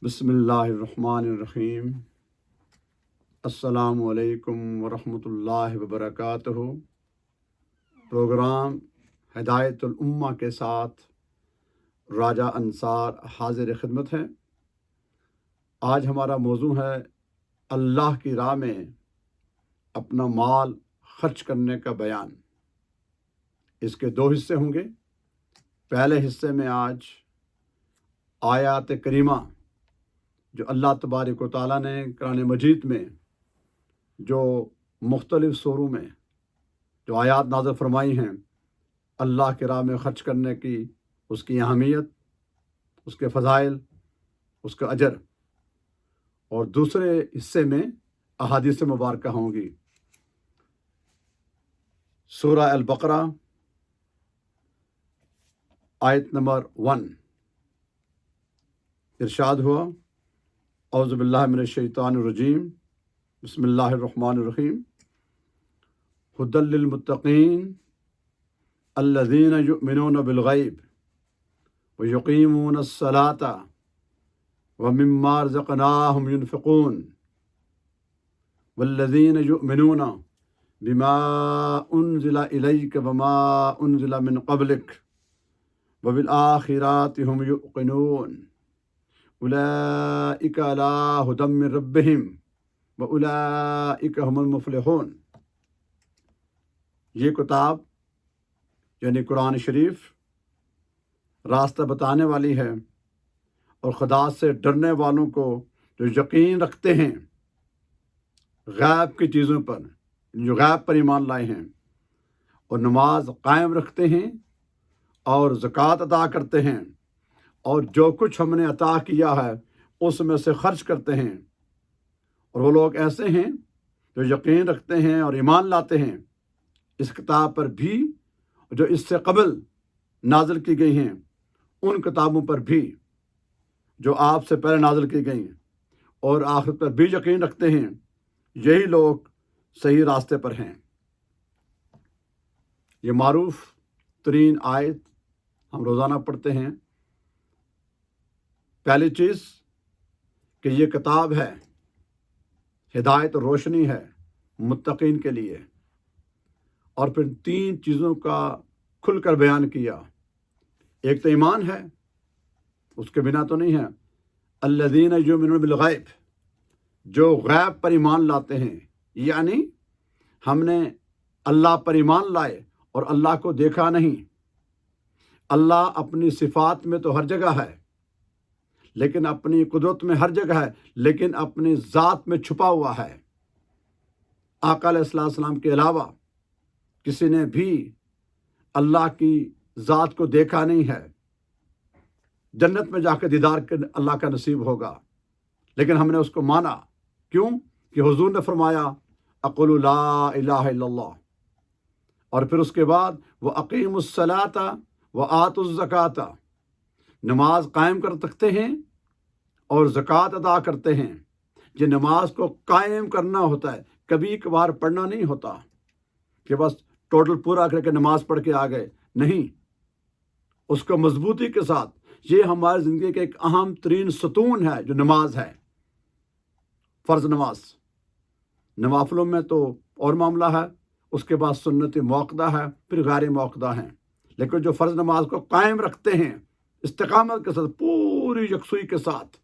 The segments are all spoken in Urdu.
بسم اللہ الرحمن الرحیم۔ السلام علیکم ورحمۃ اللہ وبرکاتہ۔ پروگرام ہدایت الامہ کے ساتھ راجہ انصار حاضر خدمت ہے۔ آج ہمارا موضوع ہے اللہ کی راہ میں اپنا مال خرچ کرنے کا بیان۔ اس کے دو حصے ہوں گے۔ پہلے حصے میں آج آیات کریمہ جو اللہ تبارک و تعالیٰ نے قرآن مجید میں جو مختلف سوروں میں جو آیات نازل فرمائی ہیں اللہ کی راہ میں خرچ کرنے کی، اس کی اہمیت، اس کے فضائل، اس کا اجر، اور دوسرے حصے میں احادیث مبارکہ ہوں گی۔ سورہ البقرہ آیت نمبر 1 ارشاد ہوا، اعوذ باللہ من الشیطان الرجیم، بسم اللہ الرحمن الرحیم۔ ھدی للمتقین الذین یؤمنون بالغیب ویقیمون الصلاۃ ومما رزقناہم ینفقون والذین یؤمنون بما انزل الیک وما انزل من قبلک وبالآخرۃ ھم یوقنون اولئک علی ھدی من ربہم واولئک ھم المفلحون۔ یہ کتاب یعنی قرآن شریف راستہ بتانے والی ہے، اور خدا سے ڈرنے والوں کو جو یقین رکھتے ہیں غیب کی چیزوں پر، جو غیب پر ایمان لائے ہیں، اور نماز قائم رکھتے ہیں اور زکوٰۃ ادا کرتے ہیں، اور جو کچھ ہم نے عطا کیا ہے اس میں سے خرچ کرتے ہیں، اور وہ لوگ ایسے ہیں جو یقین رکھتے ہیں اور ایمان لاتے ہیں اس کتاب پر بھی جو اس سے قبل نازل کی گئی ہیں، ان کتابوں پر بھی جو آپ سے پہلے نازل کی گئی ہیں، اور آخرت پر بھی یقین رکھتے ہیں، یہی لوگ صحیح راستے پر ہیں۔ یہ معروف ترین آیت ہم روزانہ پڑھتے ہیں۔ پہلی چیز کہ یہ کتاب ہے، ہدایت اور روشنی ہے متقین کے لیے، اور پھر 3 چیزوں کا کھل کر بیان کیا۔ ایک تو ایمان ہے، اس کے بنا تو نہیں ہے۔ الذین یؤمنون بالغیب، جو غیب پر ایمان لاتے ہیں، یعنی ہم نے اللہ پر ایمان لائے اور اللہ کو دیکھا نہیں۔ اللہ اپنی صفات میں تو ہر جگہ ہے، لیکن اپنی قدرت میں ہر جگہ ہے، لیکن اپنی ذات میں چھپا ہوا ہے۔ آقا علیہ السلام کے علاوہ کسی نے بھی اللہ کی ذات کو دیکھا نہیں ہے۔ جنت میں جا کے دیدار اللہ کا نصیب ہوگا، لیکن ہم نے اس کو مانا۔ کیوں؟ کہ حضور نے فرمایا اقول لا الہ الا اللہ، اور پھر اس کے بعد وَأَقِیمُوا الصَّلَاةَ وَآتُوا الزَّکَاةَ، نماز قائم کر سکتے ہیں اور زکوٰۃ ادا کرتے ہیں۔ یہ نماز کو قائم کرنا ہوتا ہے، کبھی کبھار پڑھنا نہیں ہوتا کہ بس ٹوٹل پورا کر کے نماز پڑھ کے آ گئے، نہیں، اس کو مضبوطی کے ساتھ۔ یہ ہماری زندگی کا ایک اہم ترین ستون ہے جو نماز ہے، فرض نماز۔ نوافلوں میں تو اور معاملہ ہے، اس کے بعد سنت موقدہ ہے، پھر غیر موقدہ ہیں، لیکن جو فرض نماز کو قائم رکھتے ہیں استقامت کے ساتھ، پوری یکسوئی کے ساتھ،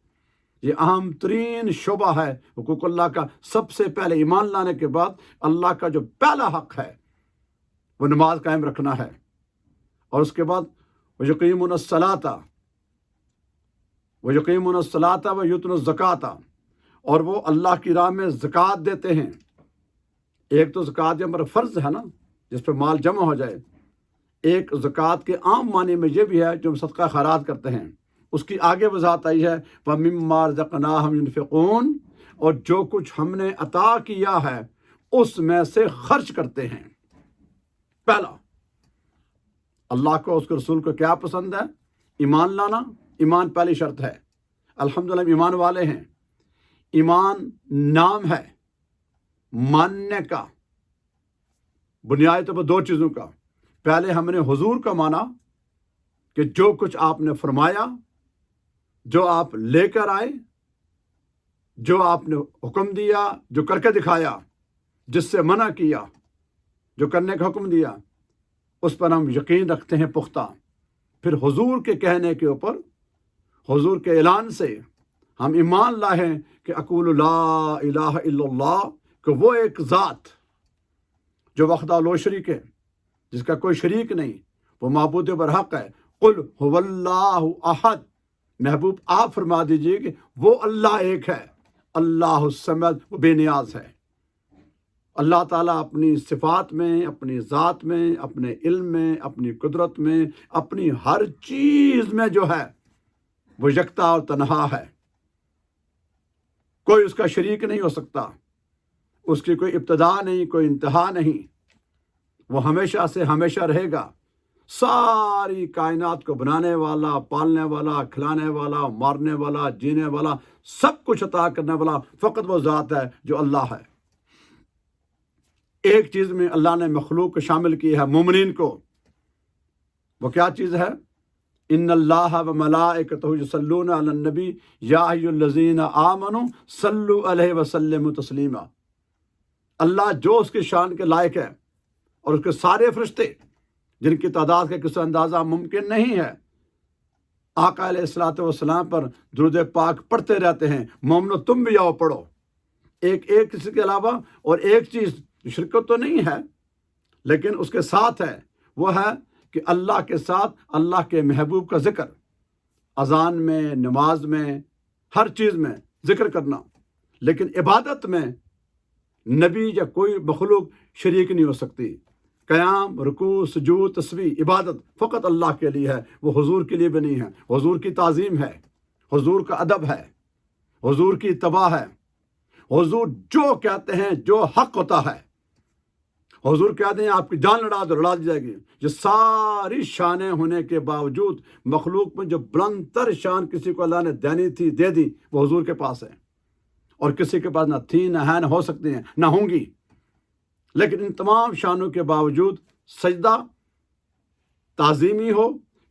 یہ اہم ترین شعبہ ہے حقوق اللہ کا۔ سب سے پہلے ایمان لانے کے بعد اللہ کا جو پہلا حق ہے وہ نماز قائم رکھنا ہے، اور اس کے بعد وَيُقِيمُونَ الصَّلَاةَ وَيُؤْتُونَ الزَّكَاةَ، اور وہ اللہ کی راہ میں زکوٰۃ دیتے ہیں۔ ایک تو زکوٰۃ ہمارا فرض ہے نا، جس پہ مال جمع ہو جائے۔ ایک زکوٰۃ کے عام معنی میں یہ بھی ہے جو ہم صدقہ خیرات کرتے ہیں، اس کی آگے وضاحت آئی ہے وَمِمَّا رَزَقْنَاهُمْ يُنْفِقُونَ، اور جو کچھ ہم نے عطا کیا ہے اس میں سے خرچ کرتے ہیں۔ پہلا، اللہ کو، اس کے رسول کو کیا پسند ہے؟ ایمان لانا۔ ایمان پہلی شرط ہے۔ الحمدللہ ہم ایمان والے ہیں۔ ایمان نام ہے ماننے کا، بنیادی طور پر 2 چیزوں کا۔ پہلے ہم نے حضور کا مانا کہ جو کچھ آپ نے فرمایا، جو آپ لے کر آئے جو آپ نے حکم دیا، جو کر کے دکھایا، جس سے منع کیا، جو کرنے کا حکم دیا، اس پر ہم یقین رکھتے ہیں پختہ۔ پھر حضور کے کہنے کے اوپر، حضور کے اعلان سے ہم ایمان لائے ہیں کہ اقول لا الہ الا اللہ، کہ وہ ایک ذات جو وحدہ لا شریک ہے، جس کا کوئی شریک نہیں، وہ معبود برحق ہے۔ قل هو اللہ احد، محبوب آپ فرما دیجئے کہ وہ اللہ ایک ہے، اللہ الصمد، وہ بے نیاز ہے۔ اللہ تعالیٰ اپنی صفات میں، اپنی ذات میں، اپنے علم میں، اپنی قدرت میں، اپنی ہر چیز میں جو ہے وہ یکتا اور تنہا ہے۔ کوئی اس کا شریک نہیں ہو سکتا، اس کی کوئی ابتدا نہیں، کوئی انتہا نہیں، وہ ہمیشہ سے ہمیشہ رہے گا۔ ساری کائنات کو بنانے والا، پالنے والا، کھلانے والا، مارنے والا، جینے والا، سب کچھ عطا کرنے والا فقط وہ ذات ہے جو اللہ ہے۔ ایک چیز میں اللہ نے مخلوق کو شامل کی ہے، مومنین کو۔ وہ کیا چیز ہے؟ ان اللہ و ملائکتہ یصلون علی النبی یا ایھا الذین آمنوا صلوا علیہ وسلموا تسلیما۔ اللہ جو اس کی شان کے لائق ہے، اور اس کے سارے فرشتے جن کی تعداد کا کسی اندازہ ممکن نہیں ہے، آقا علیہ الصلوۃ والسلام پر درود پاک پڑھتے رہتے ہیں۔ مومنو تم بھی آؤ پڑھو، ایک کسی کے علاوہ۔ اور ایک چیز شرکت تو نہیں ہے، لیکن اس کے ساتھ ہے، وہ ہے کہ اللہ کے ساتھ اللہ کے محبوب کا ذکر، اذان میں، نماز میں، ہر چیز میں ذکر کرنا۔ لیکن عبادت میں نبی یا کوئی مخلوق شریک نہیں ہو سکتی۔ قیام، رکوع، سجود، تسبیح، عبادت فقط اللہ کے لیے ہے، وہ حضور کے لیے بھی نہیں ہے۔ حضور کی تعظیم ہے، حضور کا ادب ہے، حضور کی اتباع ہے۔ حضور جو کہتے ہیں، جو حق ہوتا ہے، حضور کہتے ہیں آپ کی جان لڑا دو، لڑا دی جائے گی۔ یہ ساری شانیں ہونے کے باوجود مخلوق میں جو بلند تر شان کسی کو اللہ نے دینی تھی، دے دی، وہ حضور کے پاس ہے، اور کسی کے پاس نہ تھی، نہ ہے، نہ ہو سکتی ہیں، نہ ہوں گی۔ لیکن ان تمام شانوں کے باوجود سجدہ تعظیمی ہو،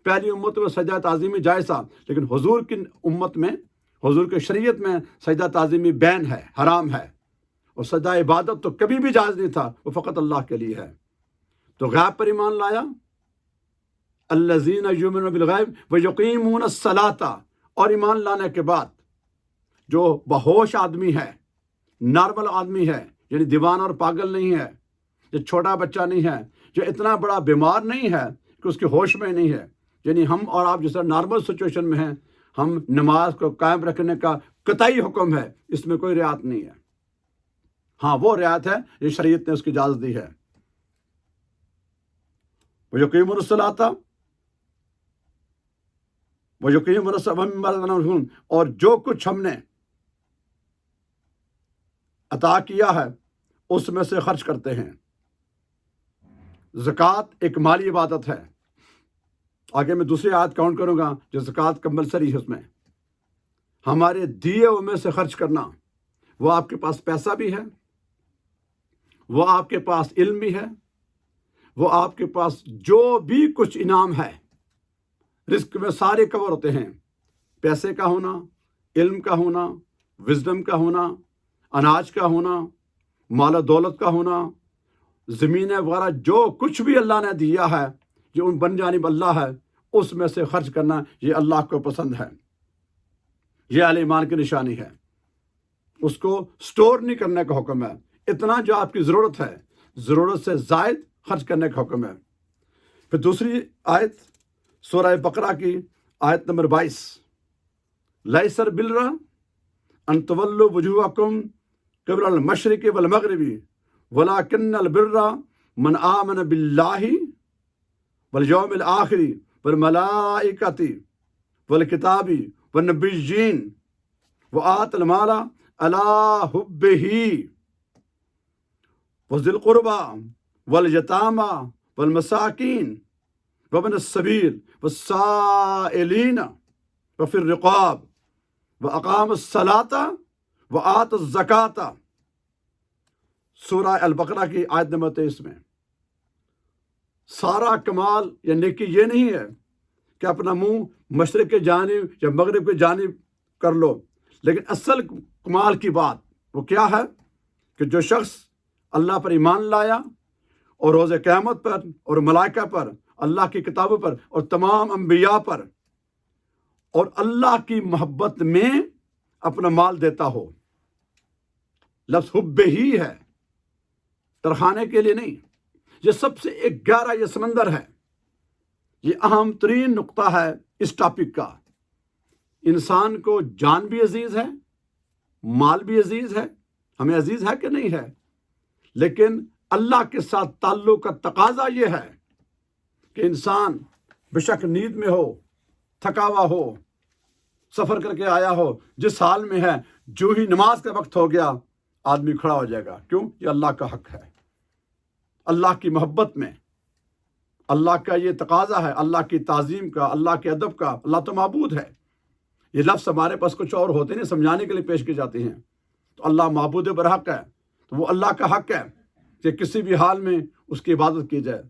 پہلی امت میں سجدہ تعظیمی جائز تھا، لیکن حضور کی امت میں، حضور کی شریعت میں سجدہ تعظیمی بین ہے، حرام ہے۔ اور سجدہ عبادت تو کبھی بھی جائز نہیں تھا، وہ فقط اللہ کے لیے ہے۔ تو غیب پر ایمان لایا، الذین یؤمنون بالغیب ویقیمون الصلاۃ، اور ایمان لانے کے بعد جو بہوش آدمی ہے، نارمل آدمی ہے، یعنی دیوان اور پاگل نہیں ہے، جو چھوٹا بچہ نہیں ہے، جو اتنا بڑا بیمار نہیں ہے کہ اس کی ہوش میں نہیں ہے، یعنی ہم اور آپ جیسا نارمل سچویشن میں ہیں، ہم نماز کو قائم رکھنے کا قطعی حکم ہے، اس میں کوئی رعایت نہیں ہے۔ ہاں وہ رعایت ہے یہ شریعت نے اس کی اجازت دی ہے۔ وَيُقِيمُونَ الصَّلَاةَ وَيُقِيمُونَ الصَّلَاةَ وَمِمَّا رَزَقْنَاهُمْ يُنْفِقُونَ، اور جو کچھ ہم نے عطا کیا ہے اس میں سے خرچ کرتے ہیں۔ زکوٰۃ ایک مالی عبادت ہے۔ آگے میں دوسری آیت کاؤنٹ کروں گا جو زکوٰۃ کمپلسری ہے، اس میں ہمارے دیے ہوئے میں سے خرچ کرنا۔ وہ آپ کے پاس پیسہ بھی ہے، وہ آپ کے پاس علم بھی ہے، وہ آپ کے پاس جو بھی کچھ انعام ہے، رزق میں سارے کور ہوتے ہیں۔ پیسے کا ہونا، علم کا ہونا، وزڈم کا ہونا، اناج کا ہونا، مال و دولت کا ہونا، زمینیں وغیرہ، جو کچھ بھی اللہ نے دیا ہے جو ان بن جانب اللہ ہے، اس میں سے خرچ کرنا یہ اللہ کو پسند ہے۔ یہ اہل ایمان کی نشانی ہے۔ اس کو سٹور نہیں کرنے کا حکم ہے، اتنا جو آپ کی ضرورت ہے، ضرورت سے زائد خرچ کرنے کا حکم ہے۔ پھر دوسری آیت سورہ بقرہ کی آیت نمبر 22، لیس البر ان تولوا وجوہکم قبل المشرق والمغرب ولکن البر من آمن باللہ والیوم الآخر والملائکۃ والکتاب والنبیین وآت المال علی حبہ وذی القربى والیتامى والمساکین وابن السبیل والسائلین وفی الرقاب واقام الصلاۃ وآت الزکاۃ۔ سورہ البقرہ کی آیت نمبر 23 میں سارا کمال یا نیکی یہ نہیں ہے کہ اپنا منہ مشرق کے جانب یا مغرب کے جانب کر لو، لیکن اصل کمال کی بات وہ کیا ہے کہ جو شخص اللہ پر ایمان لایا اور روز قیامت پر اور ملائکہ پر، اللہ کی کتابوں پر اور تمام انبیاء پر، اور اللہ کی محبت میں اپنا مال دیتا ہو. لفظ حب ہی ہے، ترخانے کے لیے نہیں. یہ سب سے ایک گہرا یہ سمندر ہے. یہ اہم ترین نقطہ ہے اس ٹاپک کا. انسان کو جان بھی عزیز ہے، مال بھی عزیز ہے، ہمیں عزیز ہے کہ نہیں ہے، لیکن اللہ کے ساتھ تعلق کا تقاضا یہ ہے کہ انسان بے شک نیند میں ہو، تھکا ہوا ہو، سفر کر کے آیا ہو، جس حال میں ہے، جو ہی نماز کا وقت ہو گیا آدمی کھڑا ہو جائے گا. کیوں؟ یہ اللہ کا حق ہے. اللہ کی محبت میں اللہ کا یہ تقاضا ہے، اللہ کی تعظیم کا، اللہ کے ادب کا. اللہ تو معبود ہے. یہ لفظ ہمارے پاس کچھ اور ہوتے ہیں، سمجھانے کے لیے پیش کی جاتے ہیں. تو اللہ معبود برحق ہے، تو وہ اللہ کا حق ہے کہ کسی بھی حال میں اس کی عبادت کی جائے.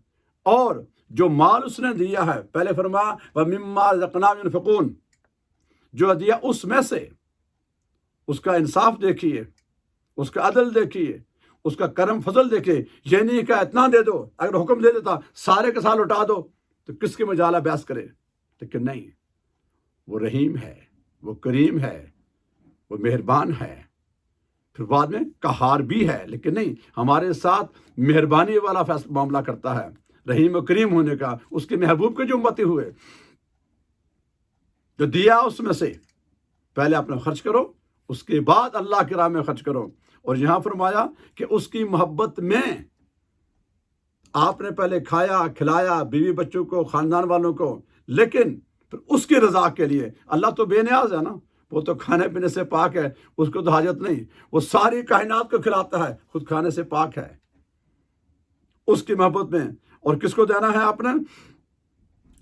اور جو مال اس نے دیا ہے، پہلے فرمایا وَمِمَّا رَزَقْنَاهُمْ يُنْفِقُونَ، جو دیا اس میں سے اس کا انصاف دیکھیے، اس کا عدل دیکھیے، اس کا کرم فضل دیکھیے. یہ نہیں کہ اتنا دے دو، اگر حکم دے دیتا سارے کے سال اٹھا دو تو کس کے مجالہ بحث کرے. لیکن نہیں، وہ رحیم ہے، وہ کریم ہے، وہ مہربان ہے. پھر بعد میں قہار بھی ہے، لیکن نہیں، ہمارے ساتھ مہربانی والا فیصلہ معاملہ کرتا ہے. رحیم و کریم ہونے کا، اس کے محبوب کے جو امتی ہوئے، جو دیا اس میں سے پہلے اپنا خرچ کرو، اس کے بعد اللہ کی راہ میں خرچ کرو. اور یہاں فرمایا کہ اس کی محبت میں آپ نے پہلے کھایا کھلایا بیوی بچوں کو، خاندان والوں کو، لیکن پھر اس کی رضا کے لیے. اللہ تو بے نیاز ہے نا، وہ تو کھانے پینے سے پاک ہے، اس کو تو حاجت نہیں. وہ ساری کائنات کو کھلاتا ہے، خود کھانے سے پاک ہے. اس کی محبت میں. اور کس کو دینا ہے؟ اپنے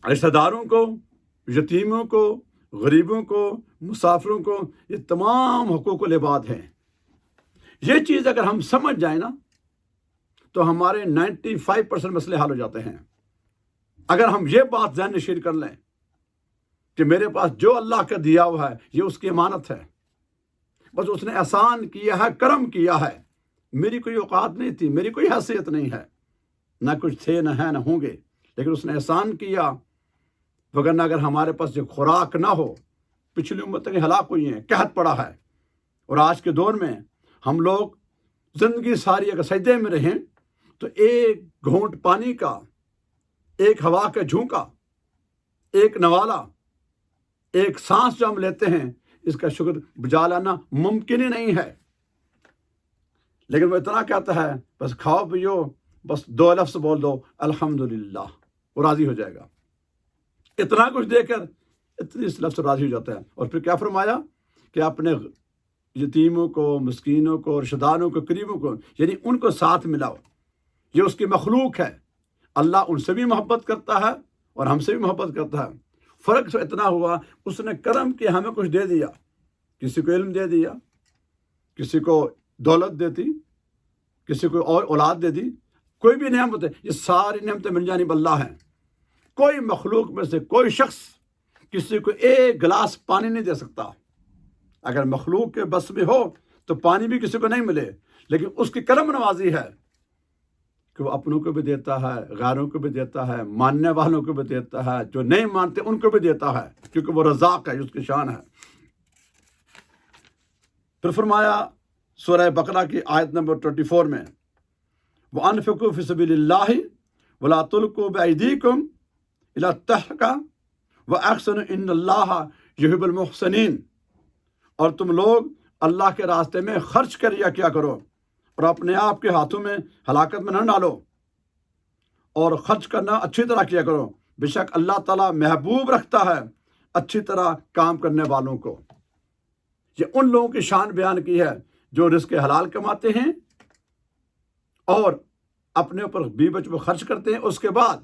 رشتہ داروں کو، یتیموں کو، غریبوں کو، مسافروں کو. یہ تمام حقوق العباد ہیں. یہ چیز اگر ہم سمجھ جائیں نا تو ہمارے 95% مسئلے حل ہو جاتے ہیں. اگر ہم یہ بات ذہن نشین کر لیں کہ میرے پاس جو اللہ کا دیا ہوا ہے یہ اس کی امانت ہے، بس اس نے احسان کیا ہے، کرم کیا ہے. میری کوئی اوقات نہیں تھی، میری کوئی حیثیت نہیں ہے، نہ کچھ تھے، نہ ہیں، نہ ہوں گے، لیکن اس نے احسان کیا. وگرنہ اگر ہمارے پاس یہ خوراک نہ ہو، پچھلی امتیں ہلاک ہوئی ہیں، قحط پڑا ہے. اور آج کے دور میں ہم لوگ زندگی ساری اگر سجدے میں رہیں تو ایک گھونٹ پانی کا، ایک ہوا کا جھونکا، ایک نوالا، ایک سانس جو ہم لیتے ہیں، اس کا شکر بجا لانا ممکن ہی نہیں ہے. لیکن وہ اتنا کہتا ہے بس کھاؤ پیو، بس 2 لفظ بول دو الحمدللہ، وہ راضی ہو جائے گا. اتنا کچھ دے کر اتنی لفظ راضی ہو جاتا ہے. اور پھر کیا فرمایا کہ اپنے یتیموں کو، مسکینوں کو، رشتہ داروں کو، قریبوں کو، یعنی ان کو ساتھ ملاؤ. یہ اس کی مخلوق ہے. اللہ ان سے بھی محبت کرتا ہے اور ہم سے بھی محبت کرتا ہے. فرق تو اتنا ہوا اس نے کرم کیا، ہمیں کچھ دے دیا. کسی کو علم دے دیا، کسی کو دولت دیتی، کسی کو اور اولاد دے دی. کوئی بھی نعمت ہے، یہ ساری نعمتیں من جانب اللہ ہیں. کوئی مخلوق میں سے کوئی شخص کسی کو ایک گلاس پانی نہیں دے سکتا. اگر مخلوق کے بس میں ہو تو پانی بھی کسی کو نہیں ملے، لیکن اس کی کرم نوازی ہے کہ وہ اپنوں کو بھی دیتا ہے، غیروں کو بھی دیتا ہے، ماننے والوں کو بھی دیتا ہے، جو نہیں مانتے ان کو بھی دیتا ہے، کیونکہ وہ رزاق ہے، اس کی شان ہے. پھر فرمایا سورہ بقرہ کی آیت نمبر 24 میں وَأَنفِقُوا فِي سَبِيلِ اللَّهِ وَلَا تُلْقُوا بِأَيْدِيكُمْ إِلَى التَّهْلُكَةِ وَأَحْسِنُوا إِنَّ اللَّهَ يُحِبُّ الْمُحْسِنِينَ. اور تم لوگ اللہ کے راستے میں خرچ کیا کرو اور اپنے آپ کے ہاتھوں میں ہلاکت میں نہ ڈالو، اور خرچ کرنا اچھی طرح کیا کرو. بے شک اللہ تعالیٰ محبوب رکھتا ہے اچھی طرح کام کرنے والوں کو. یہ ان لوگوں کی شان بیان کی ہے جو رزق حلال کماتے ہیں اور اپنے اوپر بیوی بچوں کو خرچ کرتے ہیں. اس کے بعد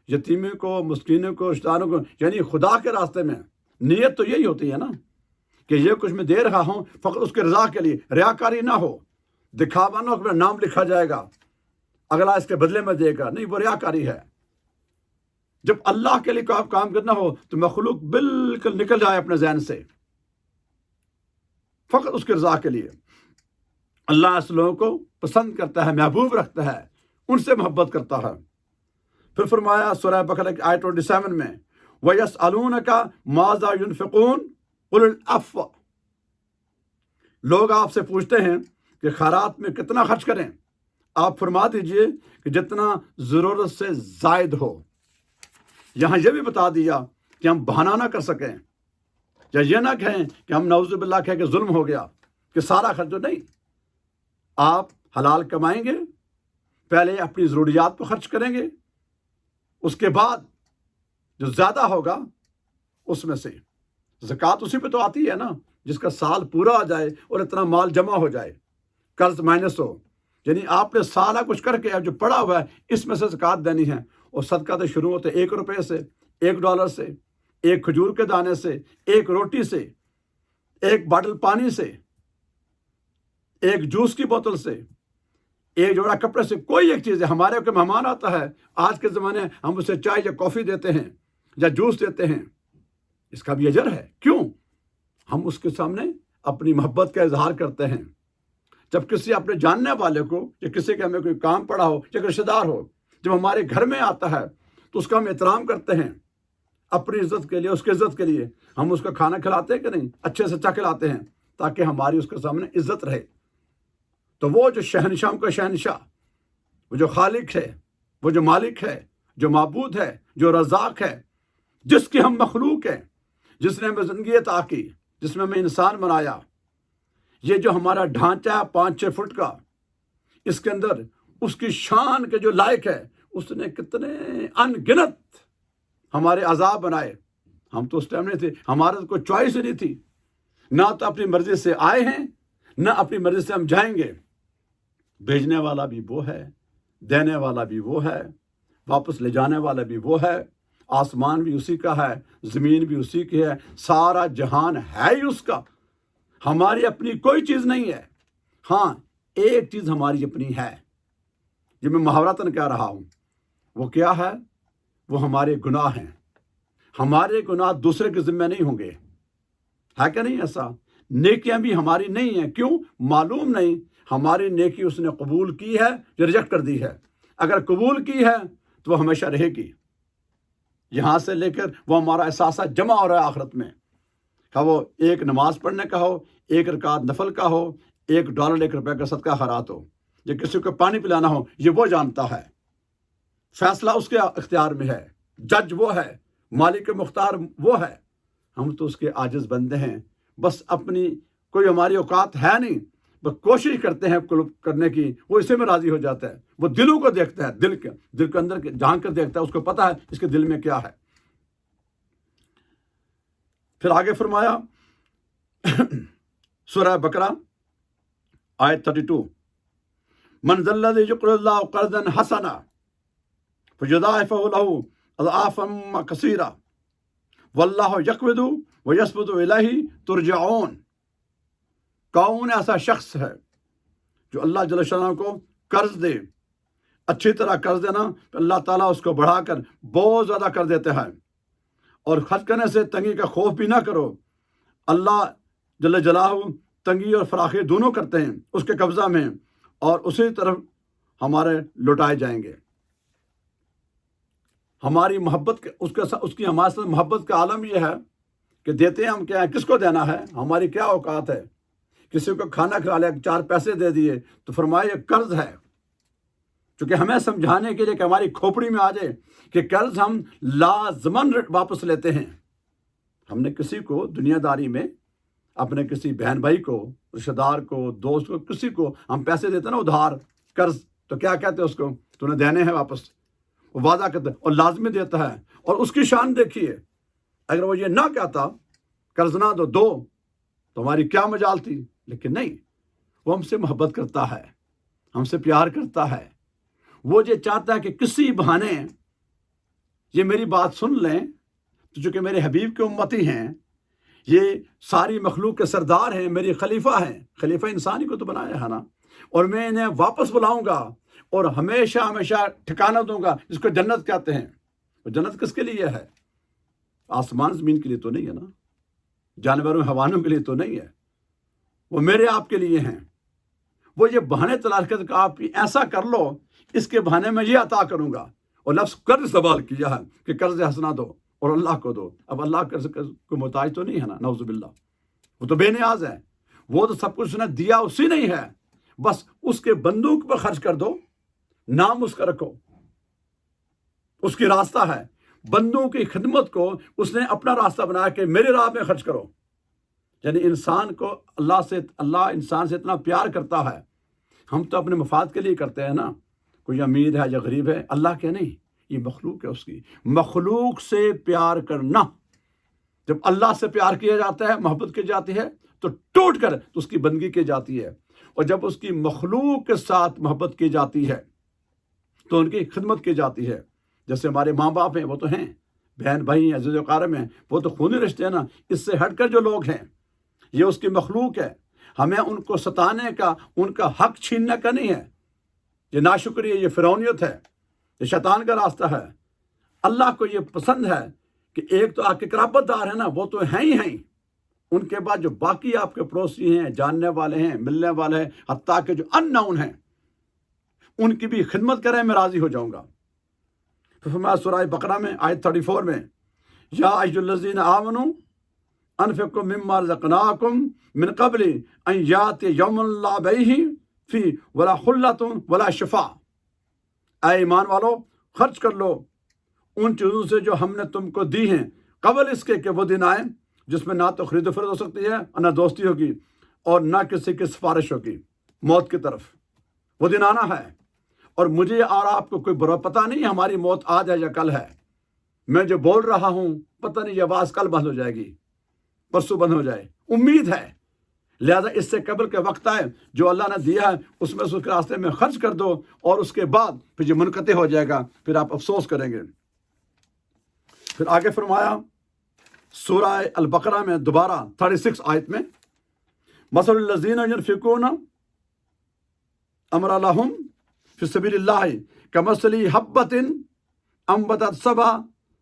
یتیموں کو، مسکینوں کو، رشتہ داروں کو، یعنی خدا کے راستے میں. نیت تو یہی ہوتی ہے نا کہ یہ کچھ میں دے رہا ہوں فقط اس کے رضا کے لیے، ریاکاری نہ ہو، دکھاوا نہ ہو کہ میرا نام لکھا جائے گا، اگلا اس کے بدلے میں دے گا. نہیں، وہ ریاکاری ہے. جب اللہ کے لیے کام کرنا ہو تو مخلوق بالکل نکل جائے اپنے ذہن سے. فقط اس کی رضا کے لیے۔ اللہ ایسے لوگوں کو پسند کرتا ہے، محبوب رکھتا ہے، ان سے محبت کرتا ہے۔ پھر فرمایا سورہ بقرہ کی آیت 27 میں وَيَسْأَلُونَكَ مَاذَا يُنْفِقُونَ قُلِ الْعَفْوَ، لوگ آپ سے پوچھتے ہیں کہ خیرات میں کتنا خرچ کریں، آپ فرما دیجئے کہ جتنا ضرورت سے زائد ہو۔ یہاں یہ بھی بتا دیا کہ ہم بہانہ نہ کر سکیں، یا یہ نہ کہیں کہ ہم نعوذ باللہ کہیں کہ ظلم ہو گیا کہ سارا خرچ نہیں۔ آپ حلال کمائیں گے، پہلے اپنی ضروریات پر خرچ کریں گے، اس کے بعد جو زیادہ ہوگا اس میں سے زکوٰۃ اسی پہ تو آتی ہے نا، جس کا سال پورا آ جائے اور اتنا مال جمع ہو جائے، قرض مائنس ہو، یعنی آپ نے سارا کچھ کر کے اب جو پڑا ہوا ہے اس میں سے زکوٰۃ دینی ہے۔ اور صدقہ تو شروع ہوتے $1 سے، $1 سے، ایک کھجور کے دانے سے، ایک روٹی سے، ایک باٹل پانی سے، ایک جوس کی بوتل سے، ایک جوڑا کپڑے سے، کوئی ایک چیز ہے۔ ہمارے کوئی مہمان آتا ہے، آج کے زمانے ہم اسے چائے یا کافی دیتے ہیں یا جوس دیتے ہیں، اس کا بھی اجر ہے۔ کیوں؟ ہم اس کے سامنے اپنی محبت کا اظہار کرتے ہیں۔ جب کسی اپنے جاننے والے کو یا کسی کے ہمیں کوئی کام پڑا ہو یا رشتہ دار ہو، جب ہمارے گھر میں آتا ہے تو اس کا ہم احترام کرتے ہیں، اپنی عزت کے لیے، اس کی عزت کے لیے ہم اس کا کھانا کھلاتے ہیں کہ نہیں، اچھے سے اچھا کھلاتے ہیں تاکہ ہماری اس کے سامنے عزت رہے۔ تو وہ جو شہنشاہ کا شہنشاہ، وہ جو خالق ہے، وہ جو مالک ہے، جو معبود ہے، جو رزاق ہے، جس کی ہم مخلوق ہیں، جس نے ہمیں زندگی عطا کی، جس میں ہمیں انسان بنایا، یہ جو ہمارا ڈھانچہ ہے 5-6 فٹ کا، اس کے اندر اس کی شان کے جو لائق ہے، اس نے کتنے ان گنت ہمارے اعضاء بنائے۔ ہم تو اس ٹائم نہیں تھے، ہمارا کوئی چوائس ہی نہیں تھی، نہ تو اپنی مرضی سے آئے ہیں، نہ اپنی مرضی سے ہم جائیں گے۔ بھیجنے والا بھی وہ ہے، دینے والا بھی وہ ہے، واپس لے جانے والا بھی وہ ہے، آسمان بھی اسی کا ہے، زمین بھی اسی کی ہے، سارا جہان ہے ہی اس کا، ہماری اپنی کوئی چیز نہیں ہے۔ ہاں ایک چیز ہماری اپنی ہے جو میں محاورتاً کہہ رہا ہوں، وہ کیا ہے؟ وہ ہمارے گناہ ہیں۔ ہمارے گناہ دوسرے کے ذمہ نہیں ہوں گے، ہے کہ نہیں ایسا؟ نیکیاں بھی ہماری نہیں ہیں، کیوں؟ معلوم نہیں ہماری نیکی اس نے قبول کی ہے یا ریجیکٹ کر دی ہے۔ اگر قبول کی ہے تو وہ ہمیشہ رہے گی، یہاں سے لے کر وہ ہمارا احساسہ جمع ہو رہا ہے آخرت میں، کہ وہ ایک نماز پڑھنے کا ہو، ایک رکعت نفل کا ہو، $1 $1 کا صدقہ خیرات ہو، یا کسی کو پانی پلانا ہو، یہ وہ جانتا ہے، فیصلہ اس کے اختیار میں ہے، جج وہ ہے، مالک مختار وہ ہے۔ ہم تو اس کے عاجز بندے ہیں، بس اپنی کوئی ہماری اوقات ہے نہیں، بس کوشش کرتے ہیں کرنے کی، وہ اسے میں راضی ہو جاتا ہے۔ وہ دلوں کو دیکھتا ہے، دل کے اندر جھانک کر دیکھتا ہے، اس کو پتا ہے اس کے دل میں کیا ہے۔ پھر آگے فرمایا سورہ بقرہ آیت 32 من ذا الذی یقرض اللہ قرضا حسنا فیضاعفہ لہ اضعافا کثیرا واللہ یقبض ویبسط الیہ ترجعون، کون ایسا شخص ہے جو اللہ جل شانہ کو قرض دے، اچھی طرح قرض دینا، اللہ تعالیٰ اس کو بڑھا کر بہت زیادہ کر دیتے ہیں، اور خرچ کرنے سے تنگی کا خوف بھی نہ کرو۔ اللہ جل جلالہ تنگی اور فراخی دونوں کرتے ہیں، اس کے قبضہ میں، اور اسی طرف ہمارے لوٹائے جائیں گے۔ ہماری محبت اس کی ہمارے ساتھ محبت کا عالم یہ ہے کہ دیتے ہیں ہم کیا ہے، کس کو دینا ہے، ہماری کیا اوقات ہے۔ کسی کو کھانا کھلا لیا، 4 پیسے دے دیے تو فرمایا یہ قرض ہے، چونکہ ہمیں سمجھانے کے لیے کہ ہماری کھوپڑی میں آ جائے کہ قرض ہم لازماً واپس لیتے ہیں۔ ہم نے کسی کو دنیا داری میں، اپنے کسی بہن بھائی کو، رشتہ دار کو، دوست کو، کسی کو ہم پیسے دیتے نا ادھار، قرض، تو کیا کہتے ہیں اس کو؟ تو نے دینے ہیں واپس، وہ وعدہ کرتا ہے اور لازمی دیتا ہے، اور اس کی شان دیکھیے، اگر وہ یہ نہ کہتا قرض نہ دو تو ہماری کیا مجال تھی، لیکن نہیں، وہ ہم سے محبت کرتا ہے، ہم سے پیار کرتا ہے، وہ یہ چاہتا ہے کہ کسی بہانے یہ میری بات سن لیں، تو چونکہ میرے حبیب کے امتی ہیں، یہ ساری مخلوق کے سردار ہیں، میری خلیفہ ہیں، خلیفہ انسانی کو تو بنایا ہے نا، اور میں انہیں واپس بلاؤں گا اور ہمیشہ ہمیشہ ٹھکانہ دوں گا، جس کو جنت کہتے ہیں۔ وہ جنت کس کے لیے ہے؟ آسمان زمین کے لیے تو نہیں ہے نا، جانوروں حیوانوں کے لیے تو نہیں ہے، وہ میرے آپ کے لیے ہیں. وہ یہ بہانے تلاش کرتے کہ آپ ایسا کر لو، اس کے بہانے میں یہ عطا کروں گا. اور لفظ قرض استعمال کیا ہے کہ قرض حسنہ دو اور اللہ کو دو. اب اللہ قرض کو محتاج تو نہیں ہے نا، نعوذ باللہ. وہ تو بے نیاز ہے. وہ تو سب کچھ اس نے دیا اسی نہیں ہے، بس اس کے بندوق پر خرچ کر دو، نام اس کا رکھو. اس کی راستہ ہے. بندوں کی خدمت کو اس نے اپنا راستہ بنایا کہ میری راہ میں خرچ کرو. یعنی انسان کو اللہ انسان سے اتنا پیار کرتا ہے. ہم تو اپنے مفاد کے لیے کرتے ہیں نا، کوئی امیر ہے یا غریب ہے، اللہ کے نہیں. یہ مخلوق ہے اس کی. مخلوق سے پیار کرنا، جب اللہ سے پیار کیا جاتا ہے، محبت کی جاتی ہے، تو ٹوٹ کر تو اس کی بندگی کی جاتی ہے. اور جب اس کی مخلوق کے ساتھ محبت کی جاتی ہے تو ان کی خدمت کی جاتی ہے. جیسے ہمارے ماں باپ ہیں، وہ تو ہیں، بہن بھائی ہیں، عزیز و اقارب ہیں، وہ تو خونی رشتے ہیں نا. اس سے ہٹ کر جو لوگ ہیں، یہ اس کی مخلوق ہے. ہمیں ان کو ستانے کا، ان کا حق چھیننے کا نہیں ہے. یہ ناشکری ہے، یہ فرعونیت ہے، یہ شیطان کا راستہ ہے. اللہ کو یہ پسند ہے کہ ایک تو آپ کے قرابت دار ہیں نا، وہ تو ہیں ہی ہیں. ان کے بعد جو باقی آپ کے پڑوسی ہیں، جاننے والے ہیں، ملنے والے ہیں، حتیٰ کہ جو ان نون ہیں، ان کی بھی خدمت کریں، میں راضی ہو جاؤں گا. تو فرمایا سورہ بقرہ میں آیت 34 میں، یا ایھا الذین آمنوا انفقوا مما رزقناکم من قبل ان یاتی یوم لا بیع فیہ ولا خلۃ ولا شفاء. اے ایمان والو، خرچ کر لو ان چیزوں سے جو ہم نے تم کو دی ہیں، قبل اس کے کہ وہ دن آئے جس میں نہ تو خرید و فروخت ہو سکتی ہے اور نہ دوستی ہوگی اور نہ کسی کی سفارش ہوگی موت کی طرف. وہ دن آنا ہے، اور مجھے اور آپ کو کوئی برا پتہ نہیں ہماری موت آج ہے یا کل ہے. میں جو بول رہا ہوں، پتہ نہیں یہ آواز کل بند ہو جائے گی، پرسوں بند ہو جائے. امید ہے، لہذا اس سے قبل کے وقت آئے جو اللہ نے دیا ہے اس میں سے اس کے راستے میں خرچ کر دو، اور اس کے بعد پھر جو منقطع ہو جائے گا پھر آپ افسوس کریں گے. پھر آگے فرمایا سورہ البقرہ میں دوبارہ 36 آیت میں، مثل الذین ينفقون اموالهم لهم فی سبیل اللہ کمثل حبۃ انبتت سبع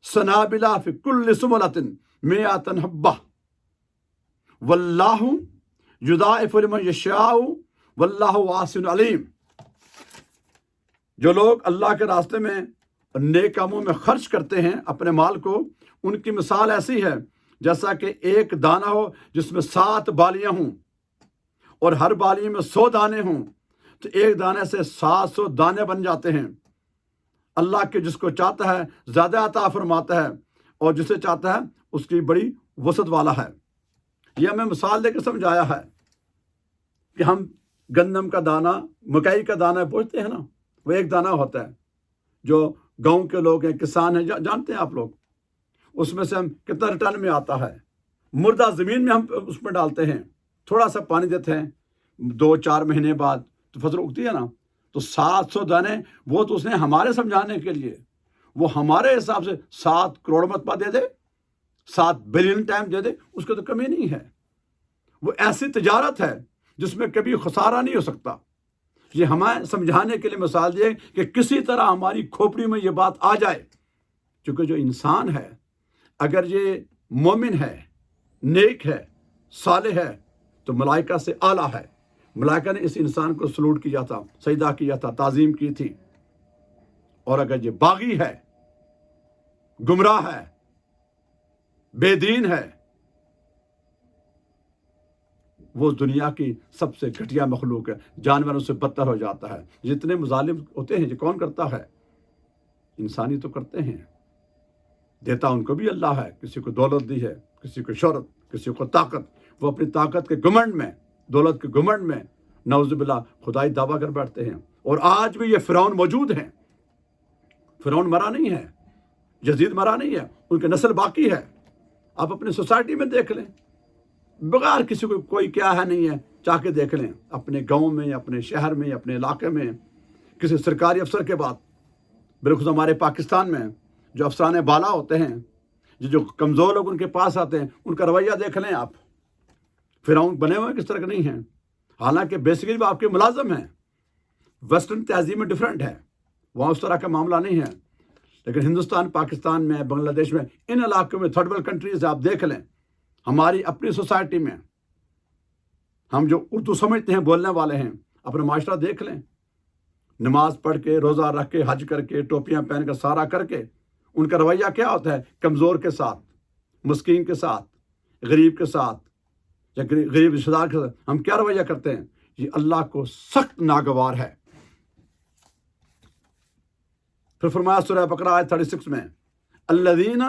سنابل فی کل سنبلۃ مئۃ حبۃ واللہ یضاعف لمن یشاء واللہ واسع علیم. جو لوگ اللہ کے راستے میں نیک کاموں میں خرچ کرتے ہیں اپنے مال کو، ان کی مثال ایسی ہے جیسا کہ ایک دانہ ہو جس میں 7 بالیاں ہوں، اور ہر بالی میں 100 دانے ہوں، تو ایک دانے سے 700 دانے بن جاتے ہیں. اللہ کے جس کو چاہتا ہے زیادہ عطا فرماتا ہے، اور جسے چاہتا ہے اس کی بڑی وسعت والا ہے. یہ ہمیں مثال دے کے سمجھایا ہے کہ ہم گندم کا دانہ، مکئی کا دانہ پوچھتے ہیں نا، وہ ایک دانہ ہوتا ہے. جو گاؤں کے لوگ ہیں، کسان ہیں، جانتے ہیں آپ لوگ، اس میں سے ہم کتنا ریٹرن میں آتا ہے. مردہ زمین میں ہم اس میں ڈالتے ہیں، تھوڑا سا پانی دیتے ہیں، 2-4 مہینے بعد تو فصل اگتی ہے نا. تو 700 دانے وہ تو اس نے ہمارے سمجھانے کے لیے، وہ ہمارے حساب سے 7 کروڑ مرتبہ دے دے، 7 بلین ٹائم دے دے، اس کو تو کمی نہیں ہے. وہ ایسی تجارت ہے جس میں کبھی خسارہ نہیں ہو سکتا. یہ ہمیں سمجھانے کے لیے مثال دی کہ کسی طرح ہماری کھوپڑی میں یہ بات آ جائے. چونکہ جو انسان ہے، اگر یہ مومن ہے، نیک ہے، صالح ہے، تو ملائکہ سے اعلیٰ ہے. ملائکہ نے اس انسان کو سلوٹ کیا تھا، سجدہ کیا تھا، تعظیم کی تھی. اور اگر یہ باغی ہے، گمراہ ہے، بے دین ہے، وہ دنیا کی سب سے گھٹیا مخلوق ہے، جانوروں سے بدتر ہو جاتا ہے. جتنے مظالم ہوتے ہیں یہ کون کرتا ہے؟ انسانی تو کرتے ہیں. دیتا ان کو بھی اللہ ہے. کسی کو دولت دی ہے، کسی کو شہرت، کسی کو طاقت. وہ اپنی طاقت کے گھمنڈ میں، دولت کے گھمنڈ میں نعوذ باللہ خدائی دعویٰ کر بیٹھتے ہیں. اور آج بھی یہ فرعون موجود ہیں. فرعون مرا نہیں ہے، یزید مرا نہیں ہے، ان کی نسل باقی ہے. آپ اپنی سوسائٹی میں دیکھ لیں، بغیر کسی کو کوئی کیا ہے نہیں ہے، چاہ کے دیکھ لیں. اپنے گاؤں میں، اپنے شہر میں، اپنے علاقے میں، کسی سرکاری افسر کے بعد، بالخصوص ہمارے پاکستان میں جو افسرانے بالا ہوتے ہیں، جو کمزور لوگ ان کے پاس آتے ہیں، ان کا رویہ دیکھ لیں آپ. فرعون بنے ہوئے کس طرح کے نہیں ہیں. حالانکہ بیسیکلی وہ آپ کے ملازم ہیں. ویسٹرن تہذیب میں ڈیفرنٹ ہے، وہاں اس طرح کا معاملہ نہیں ہے. لیکن ہندوستان، پاکستان میں، بنگلہ دیش میں، ان علاقوں میں، تھرڈ ورلڈ کنٹریز آپ دیکھ لیں، ہماری اپنی سوسائٹی میں ہم جو اردو سمجھتے ہیں بولنے والے ہیں، اپنا معاشرہ دیکھ لیں، نماز پڑھ کے، روزہ رکھ کے، حج کر کے، ٹوپیاں پہن کر، سارا کر کے، ان کا رویہ کیا ہوتا ہے؟ کمزور کے ساتھ، مسکین کے ساتھ، غریب کے ساتھ، یا غریب رشتہ دار کے ساتھ ہم کیا رویہ کرتے ہیں؟ یہ اللہ کو سخت ناگوار ہے۔ پھر فرمایا سورہ بقرہ آیت 36 میں، الذین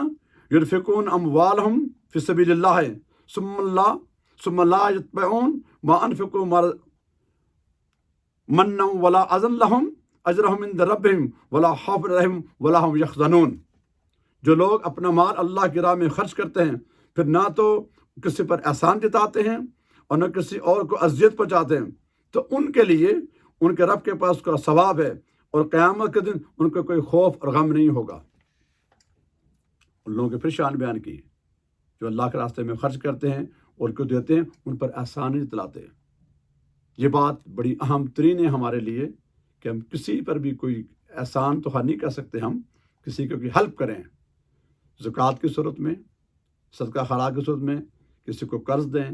ينفقون اموالهم فی سبیل اللہ ثم لا یتبعون ما انفقوا منا ولا اذى لهم اجرهم عند ربهم ولا خوف عليهم ولا هم يحزنون۔ جو لوگ اپنا مال اللہ کی راہ میں خرچ کرتے ہیں، پھر نہ تو کسی پر احسان جتاتے ہیں اور نہ کسی اور کو اذیت پہنچاتے ہیں، تو ان کے لیے ان کے رب کے پاس کا ثواب ہے، اور قیامت کے دن ان کو کوئی خوف اور غم نہیں ہوگا۔ ان لوگوں کے پھر شان بیان کی جو اللہ کے راستے میں خرچ کرتے ہیں اور کو دیتے ہیں، ان پر احسان نہیں جتلاتے۔ یہ بات بڑی اہم ترین ہے ہمارے لیے کہ ہم کسی پر بھی کوئی احسان تو نہیں کر سکتے، ہم کسی کو بھی ہیلپ کریں، زکوٰۃ کی صورت میں، صدقہ خیرات کی صورت میں، کسی کو قرض دیں،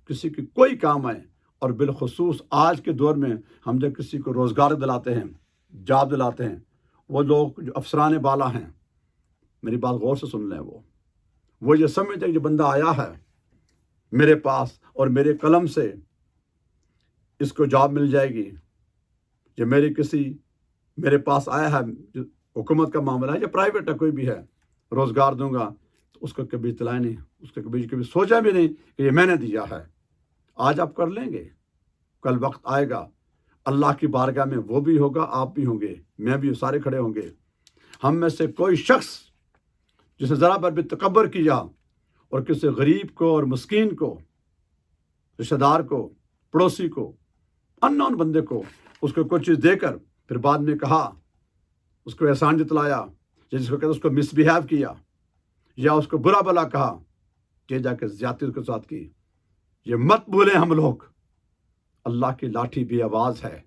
کسی کی کوئی کام آئے۔ اور بالخصوص آج کے دور میں ہم جب کسی کو روزگار دلاتے ہیں، جاب دلاتے ہیں، وہ لوگ جو افسران بالا ہیں، میری بات غور سے سن لیں، وہ یہ سمجھتے ہیں کہ جو بندہ آیا ہے میرے پاس اور میرے قلم سے اس کو جاب مل جائے گی، یا میرے پاس آیا ہے، جو حکومت کا معاملہ ہے یا پرائیویٹ ہے، کوئی بھی ہے، روزگار دوں گا، تو اس کو کبھی اطلاع نہیں، اس کو کبھی سوچا بھی نہیں کہ یہ میں نے دیا ہے۔ آج آپ کر لیں گے، کل وقت آئے گا اللہ کی بارگاہ میں وہ بھی ہوگا، آپ بھی ہوں گے، میں بھی، سارے کھڑے ہوں گے۔ ہم میں سے کوئی شخص جس نے ذرا پر بھی تکبر کیا اور کسی غریب کو اور مسکین کو، رشتہ دار کو، پڑوسی کو، ان نون بندے کو اس کو کوئی چیز دے کر پھر بعد میں کہا، اس کو احسان جتلایا، یا جس کو کہتے اس کو مس بیہیو کیا، یا اس کو برا بلا کہا، کہ جا کے زیادتی اس کے ساتھ کی، یہ مت بھولیں ہم لوگ، اللہ کی لاٹھی بے آواز ہے۔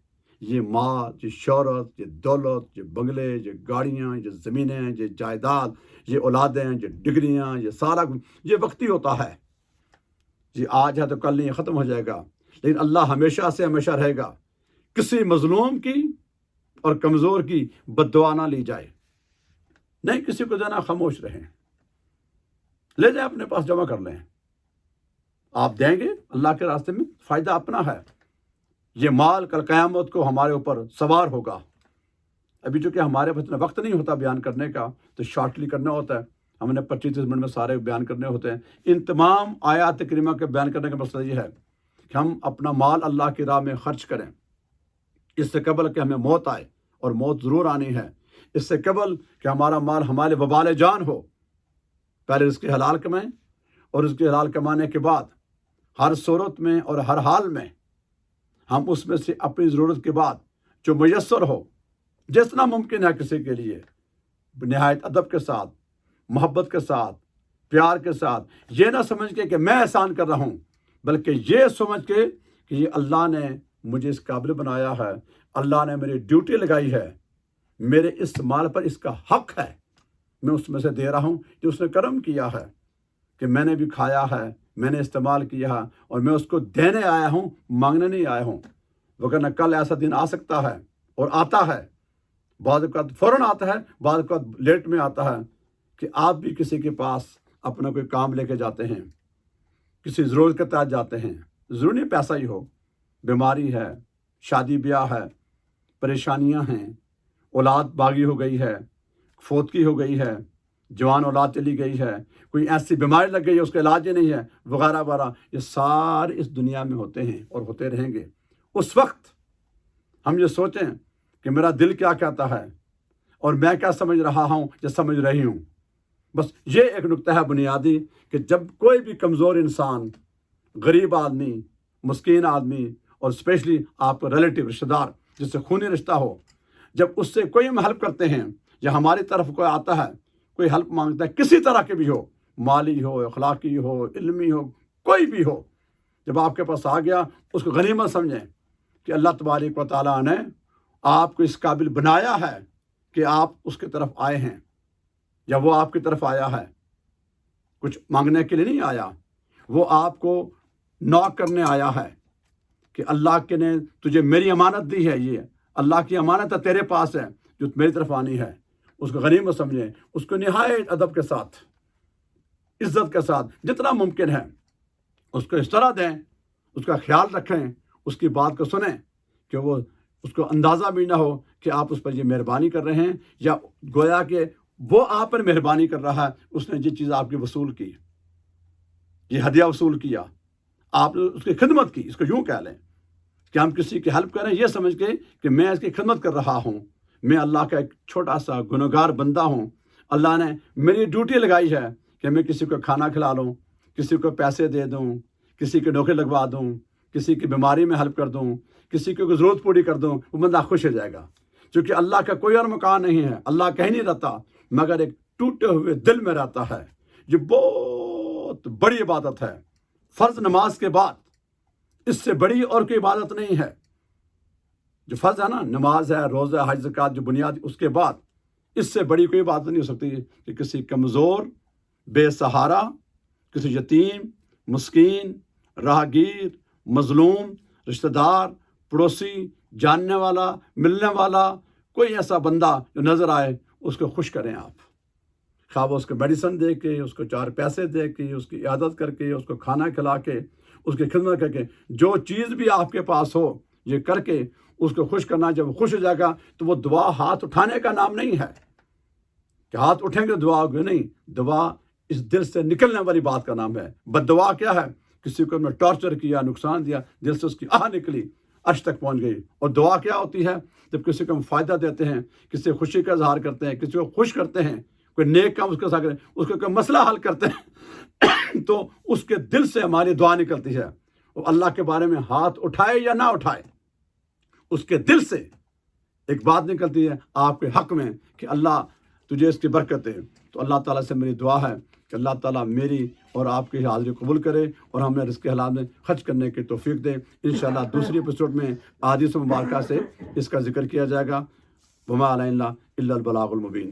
یہ مال، یہ شہرت، یہ دولت، یہ بنگلے، یہ گاڑیاں، یہ زمینیں، یہ جائیداد، یہ اولادیں، یہ ڈگریاں، یہ سارا یہ وقتی ہوتا ہے، یہ آج ہے تو کل نہیں، یہ ختم ہو جائے گا، لیکن اللہ ہمیشہ سے ہمیشہ رہے گا۔ کسی مظلوم کی اور کمزور کی بد دعا نہ لی جائے، نہیں کسی کو دینا، خاموش رہیں، لے جائیں اپنے پاس، جمع کر لیں، آپ دیں گے اللہ کے راستے میں، فائدہ اپنا ہے۔ یہ مال کل قیامت کو ہمارے اوپر سوار ہوگا۔ ابھی چونکہ ہمارے پاس اتنا وقت نہیں ہوتا بیان کرنے کا، تو شارٹلی کرنا ہوتا ہے، ہم نے 25-30 منٹ میں سارے بیان کرنے ہوتے ہیں۔ ان تمام آیات کریمہ کے بیان کرنے کا مسئلہ یہ ہے کہ ہم اپنا مال اللہ کی راہ میں خرچ کریں، اس سے قبل کہ ہمیں موت آئے، اور موت ضرور آنی ہے، اس سے قبل کہ ہمارا مال ہمارے وبال جان ہو۔ پہلے اس کے حلال کمائیں، اور اس کے حلال کمانے کے بعد ہر صورت میں اور ہر حال میں ہم اس میں سے اپنی ضرورت کے بعد جو میسر ہو، جتنا ممکن ہے کسی کے لیے، نہایت ادب کے ساتھ، محبت کے ساتھ، پیار کے ساتھ، یہ نہ سمجھ کے کہ میں احسان کر رہا ہوں، بلکہ یہ سمجھ کے کہ یہ اللہ نے مجھے اس قابل بنایا ہے، اللہ نے میری ڈیوٹی لگائی ہے، میرے اس مال پر اس کا حق ہے، میں اس میں سے دے رہا ہوں جو اس نے کرم کیا ہے، کہ میں نے بھی کھایا ہے، میں نے استعمال کیا ہے، اور میں اس کو دینے آیا ہوں، مانگنے نہیں آیا ہوں۔ وگرنہ کل ایسا دن آ سکتا ہے، اور آتا ہے، بعض اوقات فوراً آتا ہے، بعض اوقات لیٹ میں آتا ہے، کہ آپ بھی کسی کے پاس اپنا کوئی کام لے کے جاتے ہیں، کسی ضرورت کے تحت جاتے ہیں، ضروری نہیں پیسہ ہی ہو، بیماری ہے، شادی بیاہ ہے، پریشانیاں ہیں، اولاد باغی ہو گئی ہے، فوتگی ہو گئی ہے، جوان اولاد چلی گئی ہے، کوئی ایسی بیماری لگ گئی ہے، اس کا علاج ہی نہیں ہے، وغیرہ وغیرہ، یہ سارے اس دنیا میں ہوتے ہیں اور ہوتے رہیں گے۔ اس وقت ہم یہ سوچیں کہ میرا دل کیا کہتا ہے، اور میں کیا سمجھ رہا ہوں یا سمجھ رہی ہوں۔ بس یہ ایک نکتہ ہے بنیادی، کہ جب کوئی بھی کمزور انسان، غریب آدمی، مسکین آدمی، اور اسپیشلی آپ کا ریلیٹیو، رشتہ دار جس سے خونی رشتہ ہو، جب اس سے کوئی ہم ہیلپ کرتے ہیں، یا ہماری طرف کوئی آتا ہے، کوئی ہیلپ مانگتا ہے، کسی طرح کے بھی ہو، مالی ہو، اخلاقی ہو، علمی ہو، کوئی بھی ہو، جب آپ کے پاس آ گیا، اس کو غنیمت سمجھیں کہ اللہ تبارک و تعالیٰ نے آپ کو اس قابل بنایا ہے کہ آپ اس کی طرف آئے ہیں، یا وہ آپ کی طرف آیا ہے، کچھ مانگنے کے لیے نہیں آیا، وہ آپ کو ناک کرنے آیا ہے کہ اللہ کے نے تجھے میری امانت دی ہے، یہ اللہ کی امانت ہے تیرے پاس ہے جو میری طرف آنی ہے، اس کو غنیمت سمجھیں، اس کو نہایت ادب کے ساتھ، عزت کے ساتھ جتنا ممکن ہے اس کو اس طرح دیں، اس کا خیال رکھیں، اس کی بات کو سنیں کہ وہ اس کو اندازہ بھی نہ ہو کہ آپ اس پر یہ مہربانی کر رہے ہیں، یا گویا کہ وہ آپ پر مہربانی کر رہا ہے، اس نے یہ چیز آپ کی وصول کی، یہ ہدیہ وصول کیا، آپ نے اس کی خدمت کی، اس کو یوں کہہ لیں کہ ہم کسی کی ہیلپ کریں یہ سمجھ کے کہ میں اس کی خدمت کر رہا ہوں، میں اللہ کا ایک چھوٹا سا گنہگار بندہ ہوں، اللہ نے میری ڈیوٹی لگائی ہے کہ میں کسی کو کھانا کھلا لوں، کسی کو پیسے دے دوں، کسی کے نوکری لگوا دوں، کسی کی بیماری میں ہیلپ کر دوں، کسی کی ضرورت پوری کر دوں، وہ بندہ خوش ہو جائے گا، کیونکہ اللہ کا کوئی اور مکان نہیں ہے، اللہ کہیں نہیں رہتا مگر ایک ٹوٹے ہوئے دل میں رہتا ہے۔ یہ بہت بڑی عبادت ہے، فرض نماز کے بعد اس سے بڑی اور کوئی عبادت نہیں ہے۔ جو فرض ہے نا، نماز ہے، روزہ، حج، زکوٰۃ، جو بنیادی، اس کے بعد اس سے بڑی کوئی عبادت نہیں ہو سکتی کہ کسی کمزور، بے سہارا، کسی یتیم، مسکین، راہگیر، مظلوم، رشتہ دار، پڑوسی، جاننے والا، ملنے والا، کوئی ایسا بندہ جو نظر آئے اس کو خوش کریں آپ، خواہ وہ اس کو میڈیسن دے کے، اس کو 4 پیسے دے کے، اس کی عیادت کر کے، اس کو کھانا کھلا کے، اس کی خدمت کر کے، جو چیز بھی آپ کے پاس ہو یہ کر کے اس کو خوش کرنا۔ جب وہ خوش ہو جائے گا تو وہ دعا ہاتھ اٹھانے کا نام نہیں ہے کہ ہاتھ اٹھیں گے دعا ہوگی، نہیں، دعا اس دل سے نکلنے والی بات کا نام ہے۔ بد دعا کیا ہے؟ کسی کو میں ٹارچر کیا، نقصان دیا، دل سے اس کی آہ نکلی، عرش تک پہنچ گئی۔ اور دعا کیا ہوتی ہے؟ جب کسی کو ہم فائدہ دیتے ہیں، کسی خوشی کا اظہار کرتے ہیں، کسی کو خوش کرتے ہیں، کوئی نیک کام اس کے ساتھ کریں، اس کو کوئی مسئلہ حل کرتے ہیں تو اس کے دل سے ہماری دعا نکلتی ہے۔ وہ اللہ کے بارے میں ہاتھ اٹھائے یا نہ اٹھائے، اس کے دل سے ایک بات نکلتی ہے آپ کے حق میں کہ اللہ تجھے اس کی برکت دے۔ تو اللہ تعالیٰ سے میری دعا ہے کہ اللہ تعالیٰ میری اور آپ کی حاضری قبول کرے اور ہمیں رزق حلال میں خرچ کرنے کی توفیق دے۔ انشاءاللہ دوسری ایپیسوڈ میں احادیث مبارکہ سے اس کا ذکر کیا جائے گا۔ وما علینا الا البلاغ المبین۔